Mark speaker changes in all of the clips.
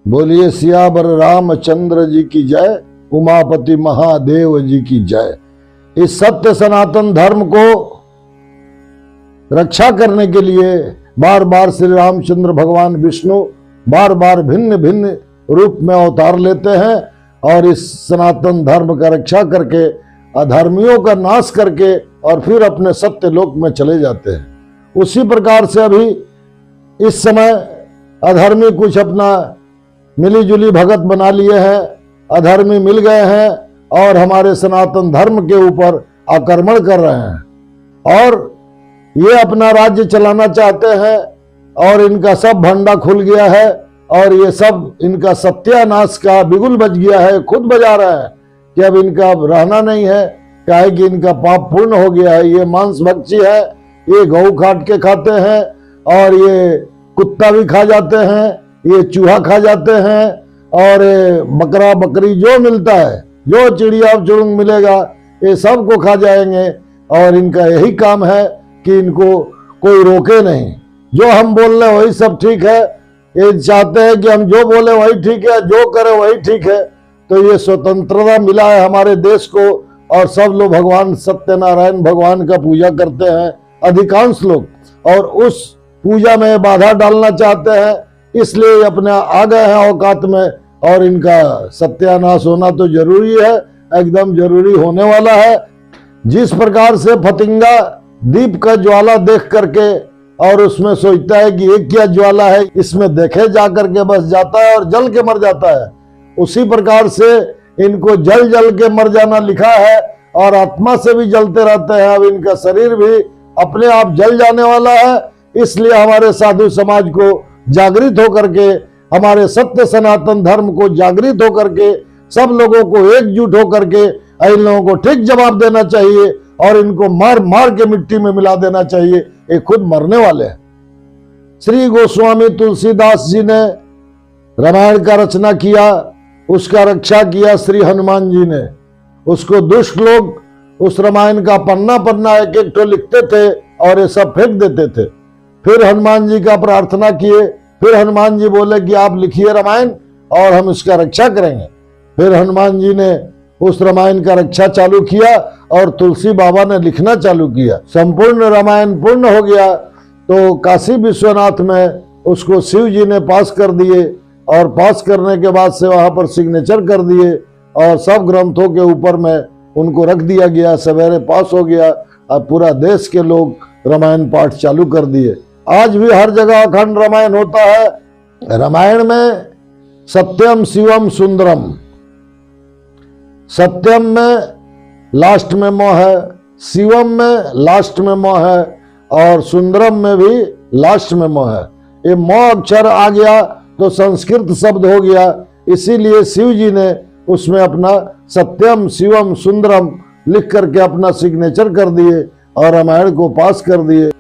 Speaker 1: बोलिए सियावर रामचंद्र जी की जय, उमापति महादेव जी की जय। इस सत्य सनातन धर्म को रक्षा करने के लिए बार बार श्री रामचंद्र भगवान विष्णु बार बार भिन्न भिन्न रूप में अवतार लेते हैं और इस सनातन धर्म का रक्षा करके अधर्मियों का नाश करके और फिर अपने सत्य लोक में चले जाते हैं। उसी प्रकार से अभी इस समय अधर्मी कुछ अपना मिली जुली भगत बना लिए हैं, अधर्मी मिल गए हैं और हमारे सनातन धर्म के ऊपर आक्रमण कर रहे हैं और ये अपना राज्य चलाना चाहते हैं और इनका सब भंडा खुल गया है और ये सब इनका सत्यानाश का बिगुल बज गया है। खुद बजा रहे हैं कि अब इनका रहना नहीं है, क्या है कि इनका पाप पूर्ण हो गया है। ये मांस भक्षी है, ये गऊ काट के खाते हैं और ये कुत्ता भी खा जाते हैं, ये चूहा खा जाते हैं और बकरा बकरी जो मिलता है, जो चिड़िया चुरुंग मिलेगा ये सब को खा जाएंगे और इनका यही काम है कि इनको कोई रोके नहीं। जो हम बोल रहे वही सब ठीक है, ये चाहते हैं कि हम जो बोले वही ठीक है, जो करें वही ठीक है। तो ये स्वतंत्रता मिला है हमारे देश को और सब लोग भगवान सत्यनारायण भगवान का पूजा करते हैं अधिकांश लोग, और उस पूजा में बाधा डालना चाहते हैं, इसलिए अपने आ गए हैं औकात में और इनका सत्यानाश होना तो जरूरी है, एकदम जरूरी होने वाला है। जिस प्रकार से फतिंगा दीप का ज्वाला देख करके और उसमें सोचता है कि ये क्या ज्वाला है, इसमें देखे जा करके बस जाता है और जल के मर जाता है, उसी प्रकार से इनको जल जल के मर जाना लिखा है और आत्मा से भी जलते रहते हैं। अब इनका शरीर भी अपने आप जल जाने वाला है, इसलिए हमारे साधु समाज को जागृत होकर के, हमारे सत्य सनातन धर्म को जागृत होकर के, सब लोगों को एकजुट होकर के इन लोगों को ठीक जवाब देना चाहिए और इनको मार मार के मिट्टी में मिला देना चाहिए। ये खुद मरने वाले हैं। श्री गोस्वामी तुलसीदास जी ने रामायण का रचना किया, उसका रक्षा किया श्री हनुमान जी ने। उसको दुष्ट लोग उस रामायण का पन्ना पन्ना एक एक तो लिखते थे और ये सब फेंक देते थे। फिर हनुमान जी का प्रार्थना किए, फिर हनुमान जी बोले कि आप लिखिए रामायण और हम इसका रक्षा करेंगे। फिर हनुमान जी ने उस रामायण का रक्षा चालू किया और तुलसी बाबा ने लिखना चालू किया। संपूर्ण रामायण पूर्ण हो गया तो काशी विश्वनाथ में उसको शिव जी ने पास कर दिए और पास करने के बाद से वहां पर सिग्नेचर कर दिए और सब ग्रंथों के ऊपर में उनको रख दिया गया। सवेरे पास हो गया, अब पूरा देश के लोग रामायण पाठ चालू कर दिए। आज भी हर जगह अखंड रामायण होता है। रामायण में सत्यम शिवम सुंदरम, सत्यम में लास्ट में मोह है, शिवम में लास्ट में मोह है और सुंदरम में भी लास्ट में मोह है। ये मोह अक्षर आ गया तो संस्कृत शब्द हो गया, इसीलिए शिव जी ने उसमें अपना सत्यम शिवम सुंदरम लिख करके अपना सिग्नेचर कर दिए और रामायण को पास कर दिए।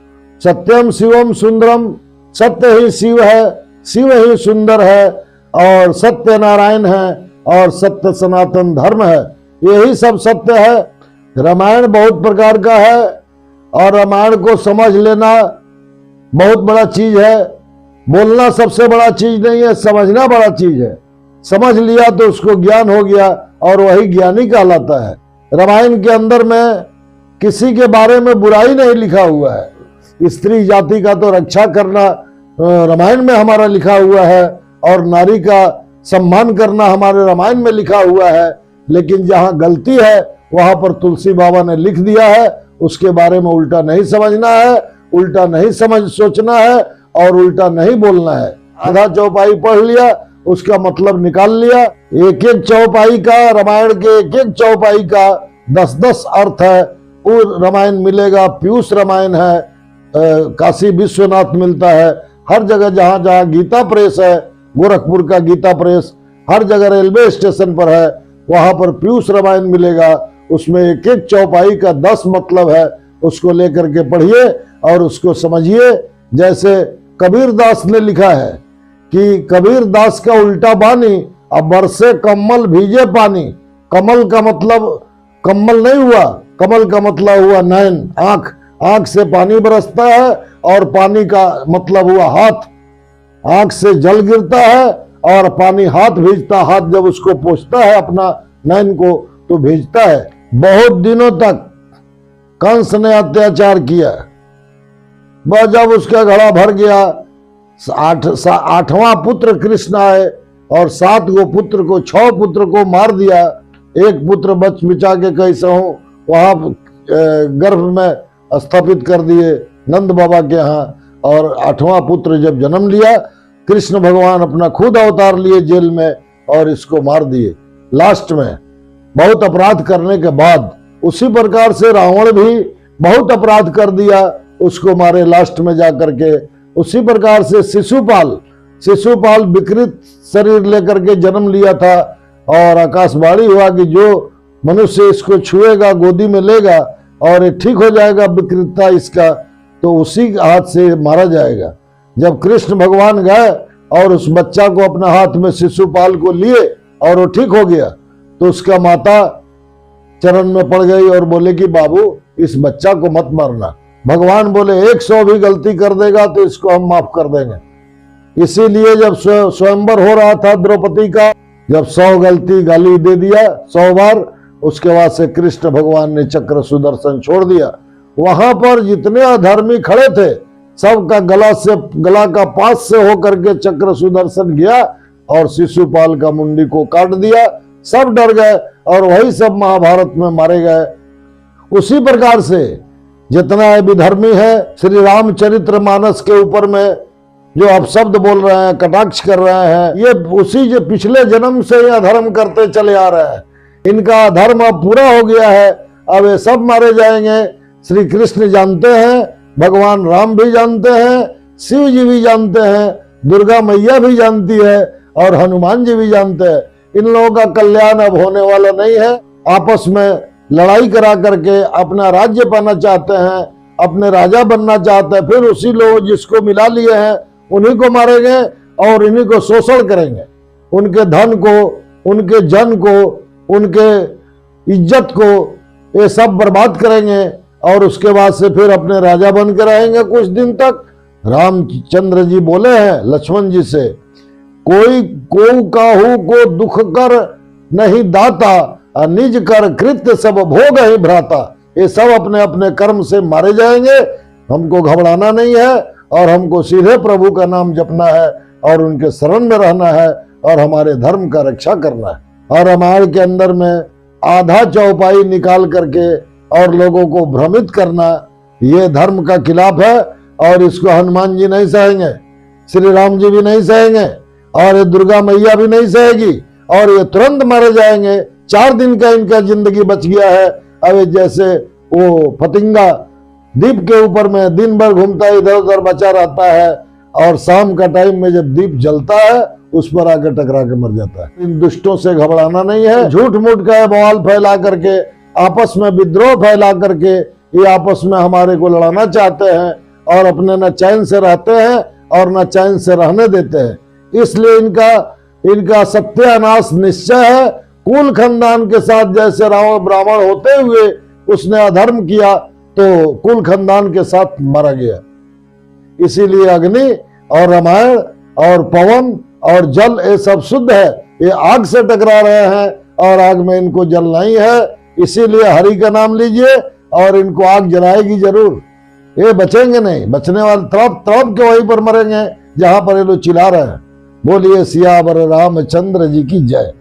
Speaker 1: सत्यम शिवम सुंदरम, सत्य ही शिव है, शिव ही सुंदर है और सत्य नारायण है और सत्य सनातन धर्म है, यही सब सत्य है। रामायण बहुत प्रकार का है और रामायण को समझ लेना बहुत बड़ा चीज है। बोलना सबसे बड़ा चीज नहीं है, समझना बड़ा चीज है। समझ लिया तो उसको ज्ञान हो गया और वही ज्ञानी कहलाता है। रामायण के अंदर में किसी के बारे में बुराई नहीं लिखा हुआ है। स्त्री जाति का तो रक्षा करना रामायण में हमारा लिखा हुआ है और नारी का सम्मान करना हमारे रामायण में लिखा हुआ है, लेकिन जहां गलती है वहां पर तुलसी बाबा ने लिख दिया है। उसके बारे में उल्टा नहीं समझना है, उल्टा नहीं सोचना है और उल्टा नहीं बोलना है। आधा चौपाई पढ़ लिया, उसका मतलब निकाल लिया। एक एक चौपाई का, रामायण के एक एक चौपाई का 10-10 अर्थ है। वो रामायण मिलेगा, पीयूष रामायण है, काशी विश्वनाथ मिलता है, हर जगह जहां जहां गीता प्रेस है, गोरखपुर का गीता प्रेस, हर जगह रेलवे स्टेशन पर है, वहां पर पीयूष रामायण मिलेगा। उसमें एक एक चौपाई का 10 मतलब है, उसको लेकर के पढ़िए और उसको समझिए। जैसे कबीर दास ने लिखा है कि कबीर दास का उल्टा बानी, अब बरसे कमल भीजे पानी। कमल का मतलब कमल नहीं हुआ, कमल का मतलब हुआ नयन, आंख, आंख से पानी बरसता है और पानी का मतलब हुआ हाथ। आंख से जल गिरता है और पानी हाथ भेजता, हाथ जब उसको पोंछता है अपना नयन को तो भेजता है। बहुत दिनों तक कंस ने अत्याचार किया। वह जब उसका घड़ा भर गया, 8वां पुत्र कृष्ण आए और 7 गो पुत्र को, 6 पुत्र को मार दिया। एक पुत्र बच बिचा के कैसे हो वहां गर्भ में स्थापित कर दिए नंद बाबा के यहाँ। और 8वां पुत्र जब जन्म लिया, कृष्ण भगवान अपना खुद अवतार लिए जेल में और इसको मार दिए लास्ट में, बहुत अपराध करने के बाद। उसी प्रकार से रावण भी बहुत अपराध कर दिया, उसको मारे लास्ट में जाकर के। उसी प्रकार से शिशुपाल विकृत शरीर लेकर के जन्म लिया था और आकाशवाणी हुआ कि जो मनुष्य इसको छुएगा, गोदी में लेगा और ये ठीक हो जाएगा विकृतता इसका, तो उसी हाथ से मारा जाएगा। जब कृष्ण भगवान गए और उस बच्चा को अपना हाथ में शिशुपाल को लिए और वो ठीक हो गया, तो उसका माता चरण में पड़ गई और बोले कि बाबू इस बच्चा को मत मारना। भगवान बोले 100 भी गलती कर देगा तो इसको हम माफ कर देंगे। इसीलिए जब स्वयंवर हो रहा था द्रौपदी का, जब 100 गलती गाली दे दिया 100 बार, उसके बाद से कृष्ण भगवान ने चक्र सुदर्शन छोड़ दिया। वहां पर जितने अधर्मी खड़े थे सबका गला का पास से होकर के चक्र सुदर्शन गया और शिशुपाल का मुंडी को काट दिया। सब डर गए और वही सब महाभारत में मारे गए। उसी प्रकार से जितना विधर्मी है श्री रामचरित्र मानस के ऊपर में जो अपशब्द बोल रहे हैं, कटाक्ष कर रहे हैं, ये उसी जो पिछले जन्म से ये अधर्म करते चले आ रहे हैं। इनका अधर्म अब पूरा हो गया है, अब ये सब मारे जाएंगे। श्री कृष्ण जानते हैं, भगवान राम भी जानते हैं, शिव जी भी जानते हैं, दुर्गा मैया भी जानती है और हनुमान जी भी जानते हैं। इन लोगों का कल्याण अब होने वाला नहीं है। आपस में लड़ाई करा करके अपना राज्य पाना चाहते हैं, अपने राजा बनना चाहते हैं, फिर उसी लोग जिसको मिला लिए हैं उन्हीं को मारेंगे और इन्हीं को शोषण करेंगे। उनके धन को, उनके जन को, उनके इज्जत को ये सब बर्बाद करेंगे और उसके बाद से फिर अपने राजा बन के रहेंगे कुछ दिन तक। रामचंद्र जी बोले हैं लक्ष्मण जी से, कोई को काहू को दुख कर नहीं दाता, निज कर कृत्य सब भोग ही भ्राता। ये सब अपने अपने कर्म से मारे जाएंगे। हमको घबराना नहीं है और हमको सीधे प्रभु का नाम जपना है और उनके शरण में रहना है और हमारे धर्म का रक्षा करना है। और रामायण के अंदर में आधा चौपाई निकाल करके और लोगों को भ्रमित करना, ये धर्म का खिलाफ है और इसको हनुमान जी नहीं सहेंगे, श्री राम जी भी नहीं सहेंगे और ये दुर्गा मैया भी नहीं सहेगी और ये तुरंत मारे जाएंगे। 4 दिन का इनका जिंदगी बच गया है। अब जैसे वो फतिंगा दीप के ऊपर में दिन भर घूमता है, इधर उधर बचा रहता है और शाम का टाइम में जब दीप जलता है उस पर आकर टकरा के मर जाता है। इन दुष्टों से घबराना नहीं है। झूठ मूठ का बवाल फैला करके, आपस में विद्रोह फैला करके ये आपस में हमारे को लड़ाना चाहते हैं और अपने न चैन से रहते हैं और न चैन से रहने देते हैं। इसलिए इनका सत्यानाश निश्चय है। कुल खानदान के साथ जैसे रावण ब्राह्मण होते हुए उसने अधर्म किया तो कुल खानदान के साथ मारा गया। इसीलिए अग्नि और रामायण और पवन और जल ये सब शुद्ध है। ये आग से टकरा रहे हैं और आग में इनको जलना ही है। इसीलिए हरि का नाम लीजिए और इनको आग जलाएगी जरूर। ये बचेंगे नहीं, बचने वाले तड़प के वहीं पर मरेंगे जहां पर ये लोग चिल्ला रहे हैं। बोलिए सियावर रामचंद्र जी की जय।